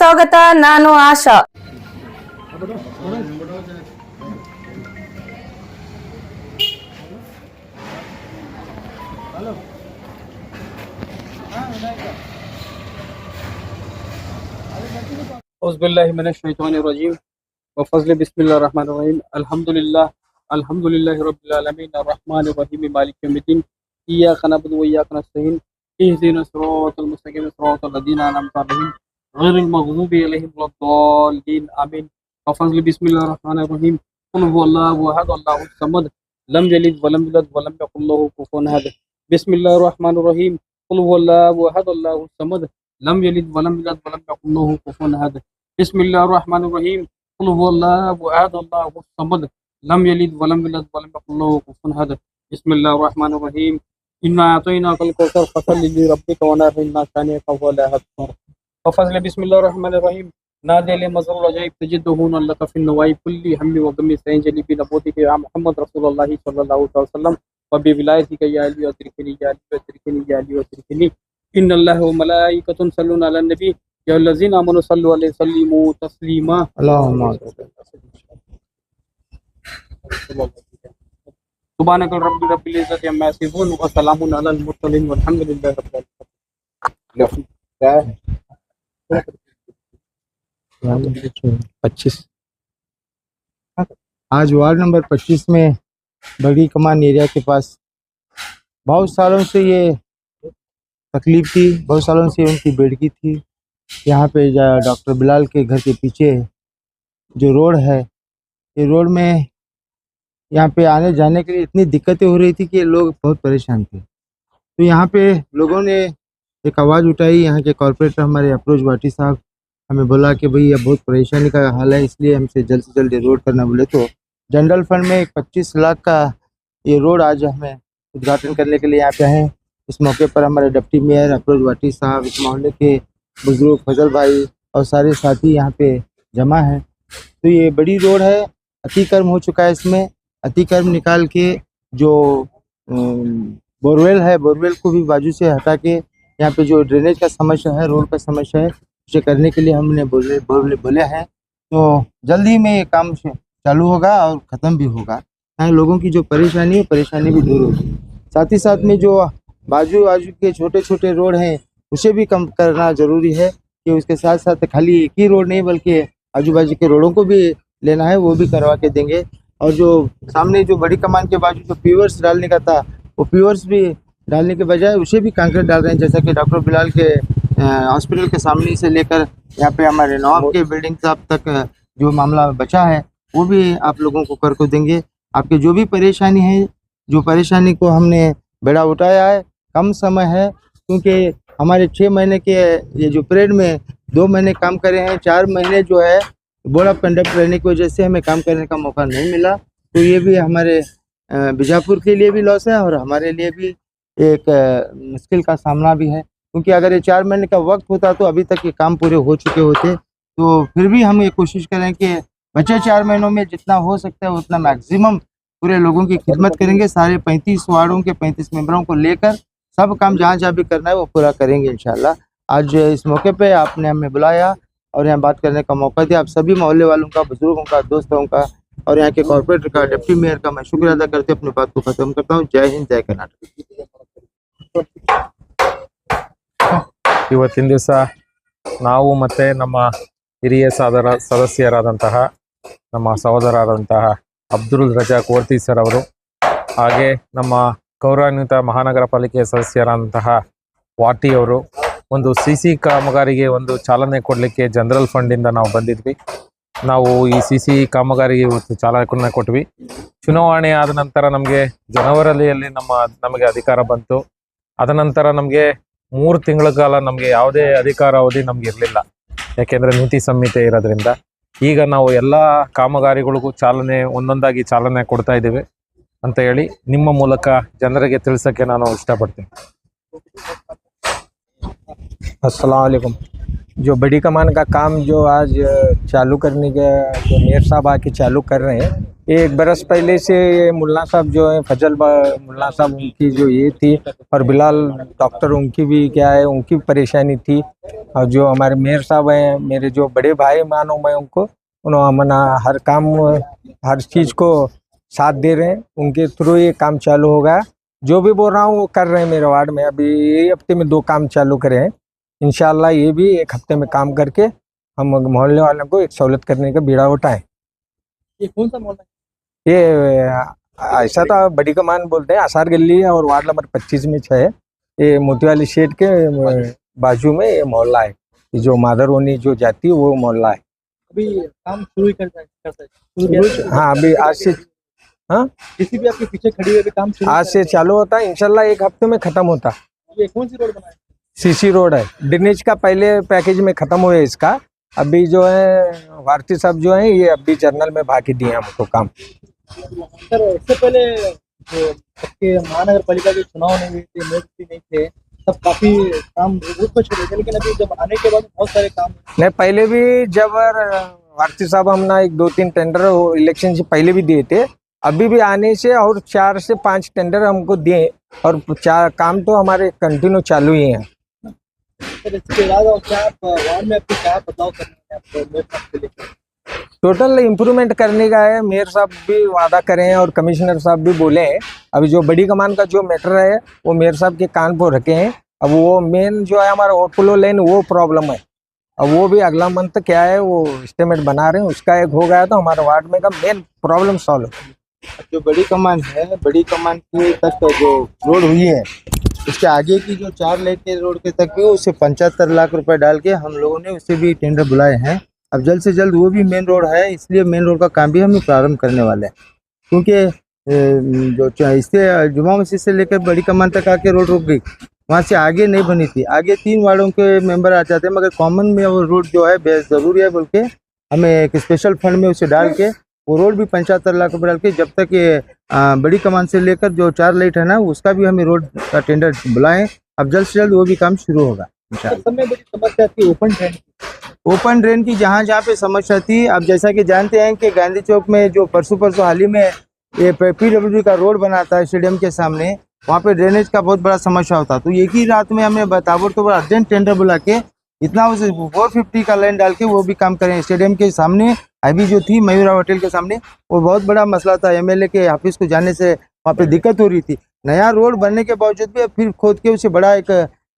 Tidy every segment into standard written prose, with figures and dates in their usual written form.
ಸ್ವಾಗತ. ನಾನು ಆಶಾ. औज़ुबिल्लाहि मिनश्शैतानिर्रजीम वफ़ज़्ल बिस्मिल्लाहिर्रहमानिर्रहीम अल्हम्दुलिल्लाहि रब्बिल आलमीन अर्रहमानिर्रहीम मालिकि यौमिद्दीन इय्याका नअबुदु व इय्याका नस्तईन इहदिनस सिरातल मुस्तक़ीम सिरातल लज़ीना अनअमता अलैहिम गैरिल मग़ज़ूबि अलैहिम वलद्दाल्लीन आमीन वफ़ज़्ल बिस्मिल्लाहिर्रहमानिर्रहीम क़ुल हुवल्लाहु अहद अल्लाहुस समद लम यलिद वलम यूलद वलम यकुल लहू कुफुवन अहद बिस्मिल्लाहिर्रहमानिर्रहीम क़ुल हुवल्लाहु अहद अल्लाहुस समद लम यलिद वलम यूलद वलम यकुल लहू कुफुवन अहद बिस्मिल्लाहिर्रहमानिर्रहीम क़ुल हुवल्लाहु अहद अल्लाहुस समद लम यलिद वलम यूलद वलम यकुल लहू कुफुवन अहद बिस्मिल्लाहिर्रहमानिर्रहीम इन्ना अतैनाकल कौसर फसल्लि लिरब्बिका वनहर इन्ना शानिअका हुवल अबतर वफ़ज़्ल बिस्मिल्लाहिर्रहमानिर्रहीम नादिल मज़रुल अजैब तजिदहु लका फिन नवाई कुल्ली हम्मी व गम्मी सयंजलि बि नबूतिका या मुहम्मद रसूलुल्लाह सल्लल्लाहु अलैहि वसल्लम व बि विलायतिका या अली अदरिकनी या अली अदरिकनी या अली अदरिकनी इन्नल्लाह व मलाइकतुहु यसल्लूना अलन नबी या अल्लज़ीना आमनु सल्लु अलैहि वसल्लिमू तस्लीमा अल्लाहुम्मा सुब्हानक रब्बिल इज़्ज़ति अम्मा यसिफून व सलामुन अलल मुरसलीन वल्हम्दुलिल्लाहि रब्बिल आलमीन। 25 आज वार्ड नंबर 25 में बड़ी कमान एरिया के पास बहुत सालों से ये तकलीफ थी, बहुत सालों से उनकी बेड़की थी। यहाँ पे डॉक्टर बिलाल के घर के पीछे जो रोड है, ये रोड में यहाँ पे आने जाने के लिए इतनी दिक्कतें हो रही थी कि लोग बहुत परेशान थे। तो यहाँ पे लोगों ने एक आवाज़ उठाई। यहाँ के कॉर्पोरेटर हमारे अफरोज भाटी साहब हमें बोला कि भाई ये बहुत परेशानी का हाल है, इसलिए हमसे जल्द से जल्द रोड करना बोले। तो जनरल फंड में 25 लाख का ये रोड आज हमें उद्घाटन करने के लिए यहाँ पे हैं। इस मौके पर हमारे डिप्टी मेयर अफरोज भाटी साहब, इस मोहल्ले के बुजुर्ग फजल भाई और सारे साथी यहाँ पे जमा हैं। तो ये बड़ी रोड है, अतिक्रम हो चुका है। इसमें अतिक्रम निकाल के जो बोरवेल है, बोरवेल को भी बाजू से हटा के यहाँ पे जो ड्रेनेज का समस्या है, रोड का समस्या है, उसे करने के लिए हमने बोले हैं। तो जल्दी में ये काम चालू होगा और ख़त्म भी होगा। यहाँ लोगों की जो परेशानी है, परेशानी भी दूर होगी। साथ ही साथ में जो बाजू के छोटे छोटे रोड हैं, उसे भी कम करना ज़रूरी है कि उसके साथ साथ खाली एक ही रोड नहीं बल्कि आजू बाजू के रोडों को भी लेना है, वो भी करवा के देंगे। और जो सामने जो बड़ी कमान के बाजू जो पीवर्स डालने का था, वो पीवर्स भी डालने के बजाय उसे भी कंक्रीट डाल रहे हैं। जैसा कि डॉक्टर बिलाल के हॉस्पिटल के सामने से लेकर यहाँ पे हमारे नवाब के बिल्डिंग साहब तक जो मामला बचा है, वो भी आप लोगों को कर को देंगे। आपके जो भी परेशानी है, जो परेशानी को हमने बेड़ा उठाया है, कम समय है, क्योंकि हमारे 6 महीने के ये जो पीरियड में 2 महीने काम करे हैं, 4 महीने जो है बोर्ड ऑफ कंडक्ट रहने की वजह से हमें काम करने का मौका नहीं मिला। तो ये भी हमारे बीजापुर के लिए भी लॉस है और हमारे लिए भी एक मुश्किल का सामना भी है, क्योंकि अगर ये 4 महीने का वक्त होता तो अभी तक ये काम पूरे हो चुके होते। तो फिर भी हम ये कोशिश करें कि बचे 4 महीनों में जितना हो सकता है उतना मैक्सिमम पूरे लोगों की खिदमत करेंगे। सारे 35 वार्डों के 35 मेंबरों को लेकर सब काम जहाँ जहाँ भी करना है वो पूरा करेंगे इंशाल्लाह। आज इस मौके पे आपने हमें बुलाया और यहाँ बात करने का मौका दिया। आप सभी मोहल्ले वालों का, बुजुर्गों का, दोस्तों का और यहाँ के कॉर्पोरेटर का, डिप्टी मेयर का मैं शुक्रिया अदा करते अपनी बात को खत्म करता हूँ। जय हिंद, जय कर्नाटक। ಇವತ್ತಿನ ದಿವಸ ನಾವು ಮತ್ತು ನಮ್ಮ ಹಿರಿಯ ಸದಸ್ಯರಾದಂತಹ ನಮ್ಮ ಸಹೋದರರಾದಂತಹ ಅಬ್ದುಲ್ ರಜಾಕ್ ಕೋರ್ತಿ ಸರ್ ಅವರು, ಹಾಗೆ ನಮ್ಮ ಗೌರವಾನ್ವಿತ ಮಹಾನಗರ ಪಾಲಿಕೆ ಸದಸ್ಯರಾದಂತಹ ವಾಟಿ ಅವರು ಒಂದು CC ಕಾಮಗಾರಿಗೆ ಒಂದು ಚಾಲನೆ ಕೊಡಲಿಕ್ಕೆ ಜನರಲ್ ಫಂಡಿಂದ ನಾವು ಬಂದಿದ್ವಿ. ನಾವು ಈ CC ಕಾಮಗಾರಿಗೆ ಇವತ್ತು ಚಾಲನೆ ಕೊಟ್ವಿ. ಚುನಾವಣೆ ಆದ ನಂತರ ನಮಗೆ ಜನವರಿಯಲ್ಲಿ ನಮಗೆ ಅಧಿಕಾರ ಬಂತು. ಅದ ನಂತರ ನಮಗೆ 3 ತಿಂಗಳ ಕಾಲ ನಮಗೆ ಯಾವುದೇ ಅಧಿಕಾರ ಅವಧಿ ನಮ್ಗೆ ಇರಲಿಲ್ಲ, ಯಾಕೆಂದರೆ ನೀತಿ ಸಂಹಿತೆ ಇರೋದ್ರಿಂದ. ಈಗ ನಾವು ಎಲ್ಲ ಕಾಮಗಾರಿಗಳಿಗೂ ಒಂದೊಂದಾಗಿ ಚಾಲನೆ ಕೊಡ್ತಾ ಇದ್ದೀವಿ ಅಂತ ಹೇಳಿ ನಿಮ್ಮ ಮೂಲಕ ಜನರಿಗೆ ತಿಳಿಸೋಕ್ಕೆ ನಾನು ಇಷ್ಟಪಡ್ತೀನಿ. अस्सलाम वालेकुम। जो बड़ी कमान का काम जो आज चालू करने का जो मेयर साहब आके चालू कर रहे हैं, ये 1 बरस पहले से ये मुल्ला साहब जो है मुल्ला साहब उनकी जो ये थी, और बिलाल डॉक्टर उनकी भी क्या है, उनकी परेशानी थी। और जो हमारे मेयर साहब हैं, मेरे जो बड़े भाई मानो मैं उनको, उन्होंने मना हर काम हर चीज़ को साथ दे रहे हैं, उनके थ्रू ये काम चालू होगा। जो भी बोल रहा हूँ वो कर रहे हैं मेरे वार्ड में। अभी ये हफ्ते में 2 काम चालू करे हैं, इंशाल्लाह ये भी 1 हफ्ते में काम करके हम मोहल्ले वालों को एक सहूलत करने का बीड़ा उठाएं। ये कौन सा मोहल्ला है? ये ऐसा था बड़ी कमान बोलते हैं, आसार गली है और वार्ड नंबर 25 में है। ये मोतीवाली शेड के बाजू में ये मोहल्ला है। ये जो मादरवनी जो जाती है वो मोहल्ला है। अभी काम शुरू ही करता है। हाँ, अभी आज से, हाँ, किसी भी आपके पीछे खड़ी हुई, अभी काम शुरू आज से चालू होता है, इंशाल्लाह 1 हफ्ते में खत्म होता। ये कौन सी रोड बना है? सीसी रोड है, ड्रेनेज का पहले पैकेज में खत्म हुआ है इसका। अभी जो है भारती साहब जो है ये अभी जर्नल में बाकी दिए हमको काम। सर, इससे पहले जो आपके महानगर पालिका के चुनाव नहीं हुए थे, मेयर भी नहीं थे, तब काफी काम बहुत कुछ हो रहे थे, लेकिन अभी जब आने के बाद बहुत सारे काम नहीं, पहले भी जब भारती साहब हमने 1-2-3 टेंडर इलेक्शन से पहले भी दिए थे, अभी भी आने से और 4 से 5 टेंडर हमको दिए, और 4 काम तो हमारे कंटिन्यू चालू ही हैं। सर, इसके अलावा क्या आप वार्ड में आपको क्या बदलाव करने हैं आप मेयर साहब के लेकर? टोटल इम्प्रूवमेंट करने का है। मेयर साहब भी वादा करे हैं और कमिश्नर साहब भी बोले हैं। अभी जो बड़ी कमान का जो मैटर है वो मेयर साहब के कान पर रखे हैं। अब वो मेन जो है हमारा ओवरफ्लो लेन, वो प्रॉब्लम है। अब वो भी अगला मंथ क्या है वो एस्टिमेट बना रहे हैं, उसका एक हो गया तो हमारे वार्ड में का मेन प्रॉब्लम सॉल्व है। जो बड़ी कमान है, बड़ी कमान की तक जो रोड हुई है, उसके आगे की जो 4 लाइन के रोड के तक भी उसे 75 लाख रुपए डाल के हम लोगों ने उसे भी टेंडर बुलाए हैं। अब जल्द से जल्द वो भी मेन रोड है, इसलिए मेन रोड का काम भी हम प्रारंभ करने वाले हैं। क्योंकि जो इससे जुमा मस्जिद से लेकर बड़ी कमान तक आके रोड रुक गई, वहाँ से आगे नहीं बनी थी। आगे 3 वार्डों के मेंबर आ जाते हैं, मगर कॉमन में वो रोड जो है बेहद ज़रूरी है बोल के हमें एक स्पेशल फंड में उसे डाल के वो रोड भी 75 लाख रुपये डाल के, जब तक ये बड़ी कमान से लेकर जो 4 लाइट है ना, उसका भी हमें रोड का टेंडर बुलाएं। अब जल्द से जल्द वो भी काम शुरू होगा इंशाल्लाह। सब में बड़ी समस्या थी ओपन ड्रेन की जहाँ जहाँ पे समस्या थी, अब जैसा कि जानते हैं कि गांधी चौक में जो परसों हाल ही में ये PWD का रोड बना था स्टेडियम के सामने, वहाँ पे ड्रेनेज का बहुत बड़ा समस्या होता। तो एक ही रात में हमें ताबड़तोड़ अर्जेंट टेंडर बुला के इतना उसे 450 का लाइन डाल के वो भी काम करें। स्टेडियम के सामने अभी जो थी मयूरा होटल के सामने, वो बहुत बड़ा मसला था। MLA के ऑफिस को जाने से वहाँ पे दिक्कत हो रही थी। नया रोड बनने के बावजूद भी फिर खोद के उसे बड़ा एक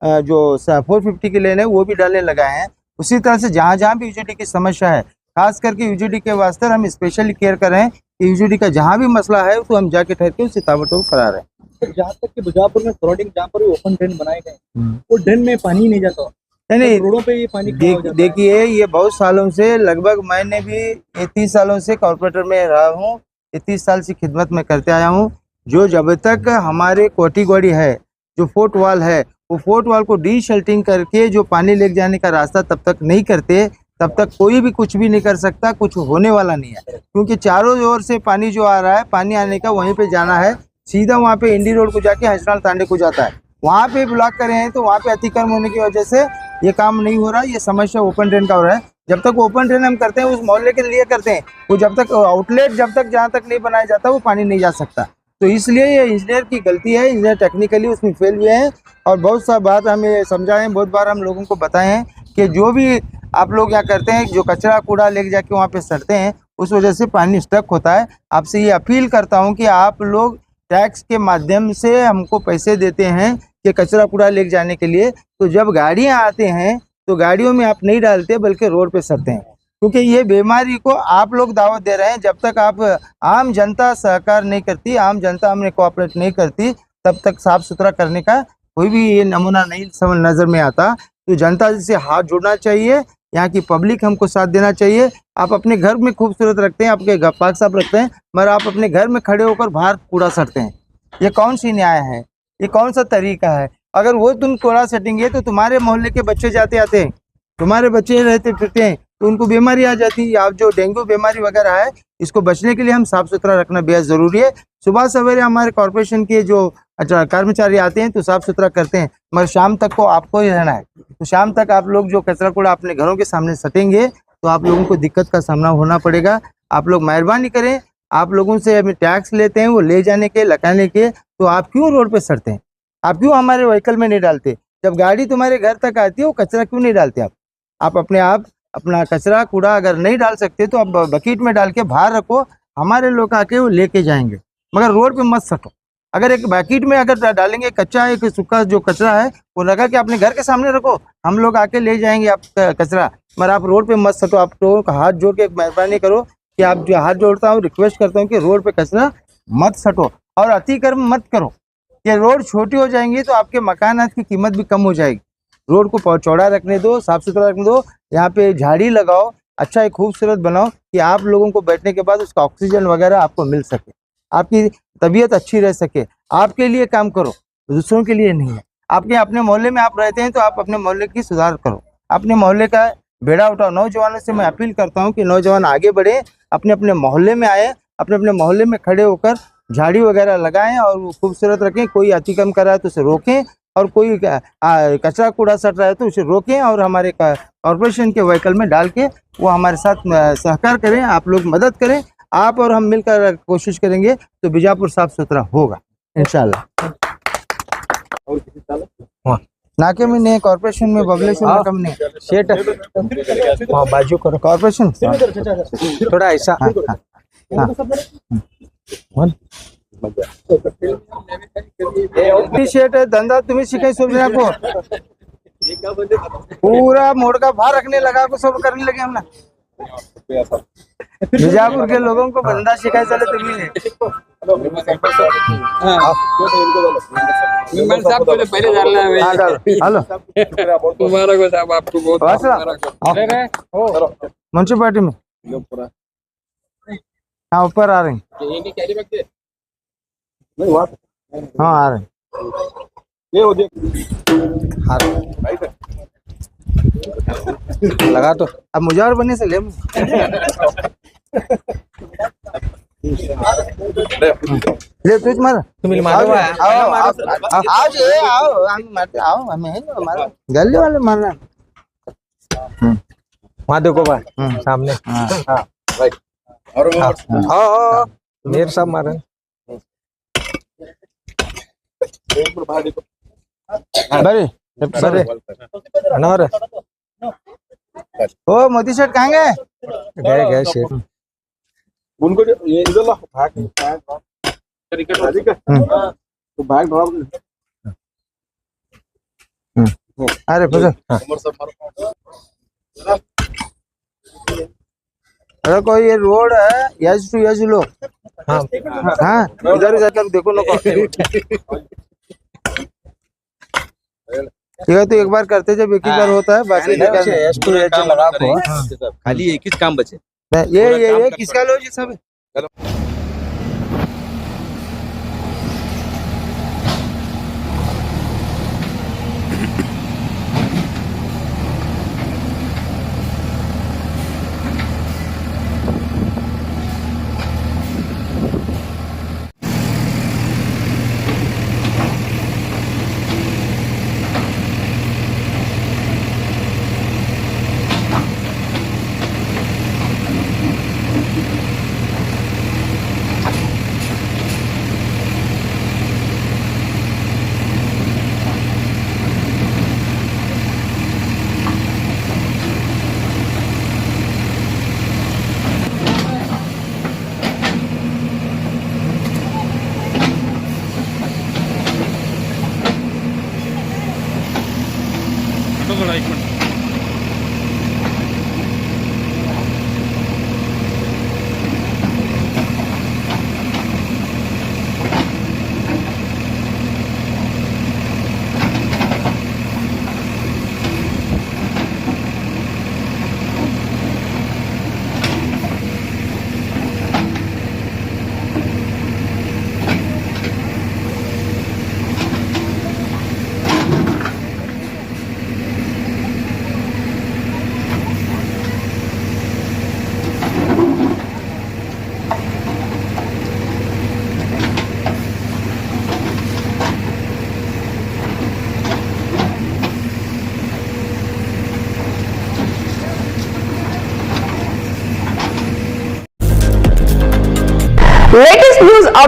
जो 450 की लेन है वो भी डालने लगाए हैं। उसी तरह से जहाँ जहाँ भी यूजीडी की समस्या है, खास करके यूजीडी के वास्ते हम स्पेशली केयर कर रहे हैं कि यूजीडी का जहाँ भी मसला है तो हम जाके ठहर के उसे ताबड़तोड़ करा रहे हैं। जहाँ तक कि बुजापुर में सराउंडिंग जहाँ पर ओपन ड्रेन बनाए गए, वो ड्रेन में पानी नहीं जाता, नहीं रोडों पे ये पानी खड़ा हो जाता है। देखिए, ये बहुत सालों से, लगभग मैंने भी 30 सालों से कॉर्पोरेटर में रहा हूँ, 30 साल से खिदमत में करते आया हूँ। जो जब तक हमारे कोटीगोड़ी है, जो फोर्ट वाल है, वो फोर्ट वाल को डीशल्टिंग करके जो पानी ले जाने का रास्ता तब तक नहीं करते, तब तक कोई भी कुछ भी नहीं कर सकता, कुछ होने वाला नहीं है। क्योंकि चारों ओर से पानी जो आ रहा है, पानी आने का वहीं पे जाना है, सीधा वहाँ पे इंडी रोड को जाके हंसनाल तांडे को जाता है। वहाँ पे ब्लॉक करे हैं तो वहाँ पे अतिक्रमण होने की वजह से ये काम नहीं हो रहा। ये समस्या ओपन ड्रेन का हो रहा है। जब तक ओपन ड्रेन हम करते हैं उस मोहल्ले के लिए करते हैं, वो जब तक आउटलेट जब तक जहाँ तक नहीं बनाया जाता वो पानी नहीं जा सकता। तो इसलिए ये इंजीनियर की गलती है, इंजीनियर टेक्निकली उसमें फेल हुए हैं। और बहुत सा बात हमें समझाए हैं, बहुत बार हम लोगों को बताए हैं कि जो भी आप लोग यहाँ करते हैं, जो कचरा कूड़ा लेके जाके वहाँ पे सड़ते हैं, उस वजह से पानी स्टक होता है। आपसे ये अपील करता हूँ कि आप लोग टैक्स के माध्यम से हमको पैसे देते हैं कि कचरा कूड़ा लेके जाने के लिए, तो जब गाड़ियाँ आते हैं तो गाड़ियों में आप नहीं डालते बल्कि रोड पे सड़ते हैं। क्योंकि ये बीमारी को आप लोग दावत दे रहे हैं। जब तक आप आम जनता सहकार नहीं करती, आम जनता हमने कोऑपरेट नहीं करती, तब तक साफ सुथरा करने का कोई भी ये नमूना नहीं समझ नज़र में आता। तो जनता से हाथ जोड़ना चाहिए, यहाँ की पब्लिक हमको साथ देना चाहिए। आप अपने घर में खूबसूरत रखते हैं, आपके घर पाक साफ रखते हैं, मगर आप अपने घर में खड़े होकर बाहर कूड़ा सड़ते हैं। ये कौन सी न्याय है? ये कौन सा तरीका है? अगर वो तुम कूड़ा सटेंगे तो तुम्हारे मोहल्ले के बच्चे जाते आते हैं, तुम्हारे बच्चे रहते फिरते हैं, तो उनको बीमारी आ जाती है। आप जो डेंगू बीमारी वगैरह है, इसको बचने के लिए हम साफ़ सुथरा रखना बेहद ज़रूरी है। सुबह सवेरे हमारे कॉरपोरेशन के जो अच्छा कर्मचारी आते हैं तो साफ सुथरा करते हैं, मगर शाम तक को आपको ही रहना है। तो शाम तक आप लोग जो कचरा कूड़ा अपने घरों के सामने सटेंगे तो आप लोगों को दिक्कत का सामना होना पड़ेगा। आप लोग मेहरबानी करें, आप लोगों से हमें टैक्स लेते हैं वो ले जाने के लगाने के, तो आप क्यों रोड पे सड़ते हैं? आप क्यों हमारे व्हीकल में नहीं डालते? जब गाड़ी तुम्हारे घर तक आती है वो कचरा क्यों नहीं डालते आप अपने आप अपना कचरा कूड़ा अगर नहीं डाल सकते तो आप बकेट में डाल के बाहर रखो, हमारे लोग आके वो लेके जाएंगे, मगर रोड पे मत सटो। अगर एक बकेट में अगर डालेंगे कच्चा एक सूखा जो कचरा है वो लगा के अपने घर के सामने रखो, हम लोग आके ले जाएंगे आप कचरा, मगर आप रोड पे मत सटो। आप लोगों का हाथ जोड़ के एक मेहरबानी करो कि आप जो हाथ जोड़ता हूँ रिक्वेस्ट करता हूँ कि रोड पे कचरा मत सटो और अतिक्रमण मत करो। कि रोड छोटी हो जाएंगी तो आपके मकानात की कीमत भी कम हो जाएगी। रोड को चौड़ा रखने दो, साफ सुथरा रखने दो, यहाँ पे झाड़ी लगाओ, अच्छा एक खूबसूरत बनाओ कि आप लोगों को बैठने के बाद उसका ऑक्सीजन वगैरह आपको मिल सके, आपकी तबीयत अच्छी रह सके। आपके लिए काम करो, दूसरों के लिए नहीं है। आपके अपने मोहल्ले में आप रहते हैं तो आप अपने मोहल्ले की सुधार करो, अपने मोहल्ले का बेड़ा उठाओ। नौजवानों से मैं अपील करता हूँ कि नौजवान आगे बढ़े, अपने अपने मोहल्ले में आए, अपने अपने मोहल्ले में खड़े होकर झाड़ी वगैरह लगाएं और वो खूबसूरत रखें। कोई अतिक्रमण कर रहा है तो उसे रोकें, और कोई कचरा कूड़ा सट रहा है तो उसे रोकें और हमारे कॉरपोरेशन के व्हीकल में डाल के वो हमारे साथ सहकार करें। आप लोग मदद करें, आप और हम मिलकर कोशिश करेंगे तो बीजापुर साफ सुथरा होगा इंशाल्लाह। नाके में नहीं, कॉरपोरेशन में बबलेश्वर में कम नहीं। सेठ हाँ बाजू करो कॉरपोरेशन थोड़ा ऐसा हाँ हाँ हाँ शेट धंधा तुम्हें शिकायत सोचना को पूरा मोड़ का भार रखने लगा को सब करने लगे हम ना। बीजापुर के लोगों को बंदा शिकायत चले तुम्हें मेम्बर साहब को पहले डालना है। हाँ डालो हेलो तुम्हारा को साहब आपको बहुत म्यूनसिपालिटी में हाँ ऊपर आ रहे हैं, हाँ आ रहे हैं। लगा तो अब मुझे और बनने से ले ले तुझ मार तुम्हें मारो आओ आओ जे आओ हम मारते आओ हमें है ना मारो गली वाले मारना वहाँ देखो भाई सामने हाँ हाँ मेरे साहब मारे बरे सर अनार ओ मोदी शर्ट कहाँ गए? गए शेठ उनको जो ये इधर ला भाग तो भाग ड्रॉप अरे फजल उमर सब मारो अरे कोई ये रोड है यज टू यज लो हाँ हाँ इधर जाकर देखो लोग ठीक है तो एक बार करते जब एक ही बार होता है बाकी लगा को खाली एक ही काम बचे ये किसका लो ये सब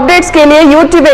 अपडेट्स के लिए यूट्यूब